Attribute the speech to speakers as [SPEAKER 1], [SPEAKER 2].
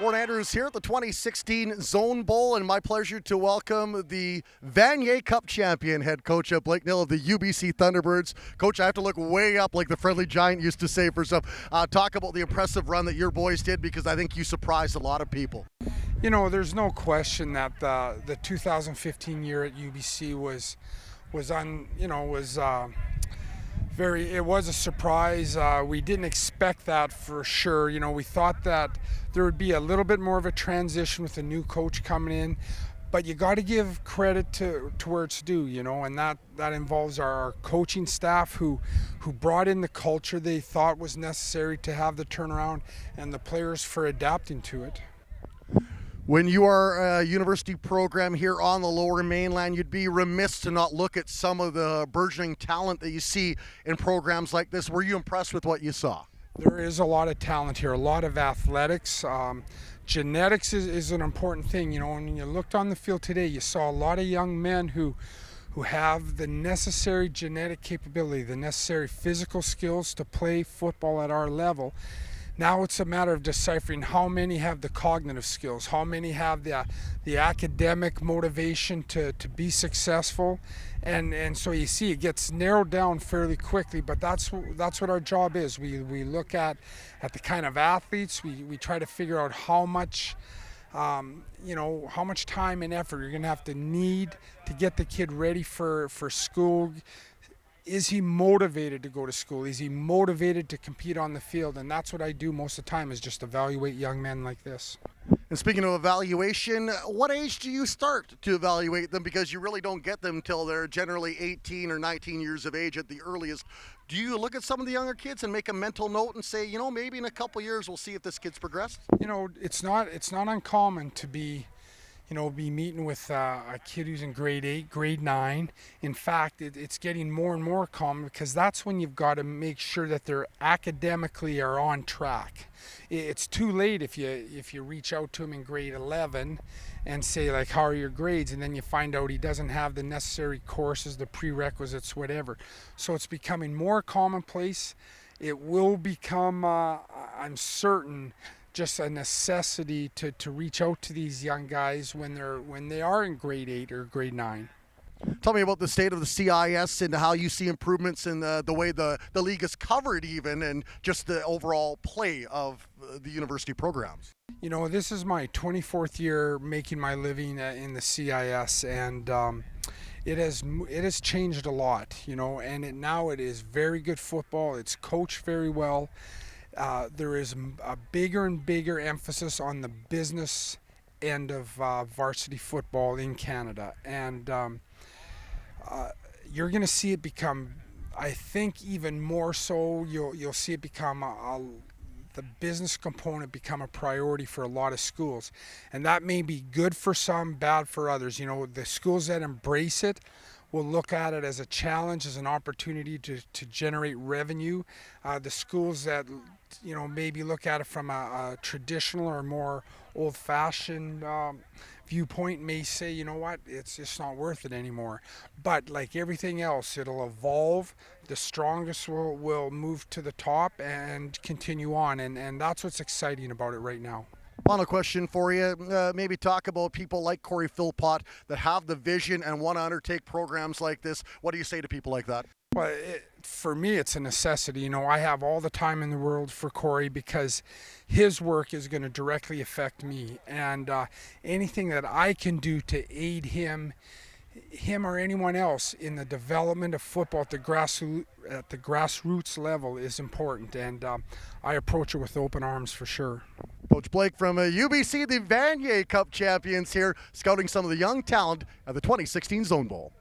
[SPEAKER 1] Warren Andrews here at the 2016 Zone Bowl, and my pleasure to welcome the Vanier Cup champion head coach Blake Nill of the UBC Thunderbirds. Coach, I have to look way up like the friendly giant used to say for some. Talk about the impressive run that your boys did, because I think you surprised a lot of people.
[SPEAKER 2] You know, there's no question that the 2015 year at UBC was it was a surprise. We didn't expect that for sure. You know, we thought that there would be a little bit more of a transition with a new coach coming in, but you got to give credit to where it's due, you know, and that involves our coaching staff who brought in the culture they thought was necessary to have the turnaround, and the players for adapting to it.
[SPEAKER 1] When you are a university program here on the Lower Mainland, you'd be remiss to not look at some of the burgeoning talent that you see in programs like this. Were you impressed with what you saw?
[SPEAKER 2] There is a lot of talent here, a lot of athletics. Genetics is an important thing. You know, when you looked on the field today, you saw a lot of young men who have the necessary genetic capability, the necessary physical skills to play football at our level. Now it's a matter of deciphering how many have the cognitive skills, how many have the academic motivation to be successful, and so you see it gets narrowed down fairly quickly. But that's what our job is. We look at the kind of athletes. We try to figure out how much how much time and effort you're going to have to need to get the kid ready for school. Is he motivated to go to school? Is he motivated to compete on the field? And that's what I do most of the time, is just evaluate young men like this.
[SPEAKER 1] And speaking of evaluation, what age do you start to evaluate them? Because you really don't get them until they're generally 18 or 19 years of age at the earliest. Do you look at some of the younger kids and make a mental note and say, you know, maybe in a couple years we'll see if this kid's progressed?
[SPEAKER 2] You know, it's not uncommon to be meeting with a kid who's in grade 8, grade 9. In fact, it's getting more and more common, because that's when you've got to make sure that they're academically are on track. It's too late if you reach out to him in grade 11 and say, like, how are your grades? And then you find out he doesn't have the necessary courses, the prerequisites, whatever. So it's becoming more commonplace. It will become, I'm certain, just a necessity to reach out to these young guys when they are in grade 8 or grade 9.
[SPEAKER 1] Tell me about the state of the CIS and how you see improvements in the way the league is covered, even, and just the overall play of the university programs.
[SPEAKER 2] You know, this is my 24th year making my living in the CIS, and it has changed a lot, you know, and now it is very good football. It's coached very well. There is a bigger and bigger emphasis on the business end of varsity football in Canada, and you're going to see it become, I think, even more so. You'll see it become the business component become a priority for a lot of schools, and that may be good for some, bad for others. You know, the schools that embrace it will look at it as a challenge, as an opportunity to generate revenue. The schools that, you know, maybe look at it from a traditional or more old-fashioned viewpoint may say, you know what, it's just not worth it anymore. But like everything else, it'll evolve. The strongest will move to the top and continue on, and that's what's exciting about it right now.
[SPEAKER 1] Final question for you. Maybe talk about people like Cory Phillips that have the vision and want to undertake programs like this. What do you say to people like that?
[SPEAKER 2] Well, for me, it's a necessity. You know, I have all the time in the world for Cory, because his work is going to directly affect me. And anything that I can do to aid him or anyone else in the development of football at the grassroots level is important. And I approach it with open arms for sure.
[SPEAKER 1] Coach Blake from UBC, the Vanier Cup champions here, scouting some of the young talent at the 2016 Zone Bowl.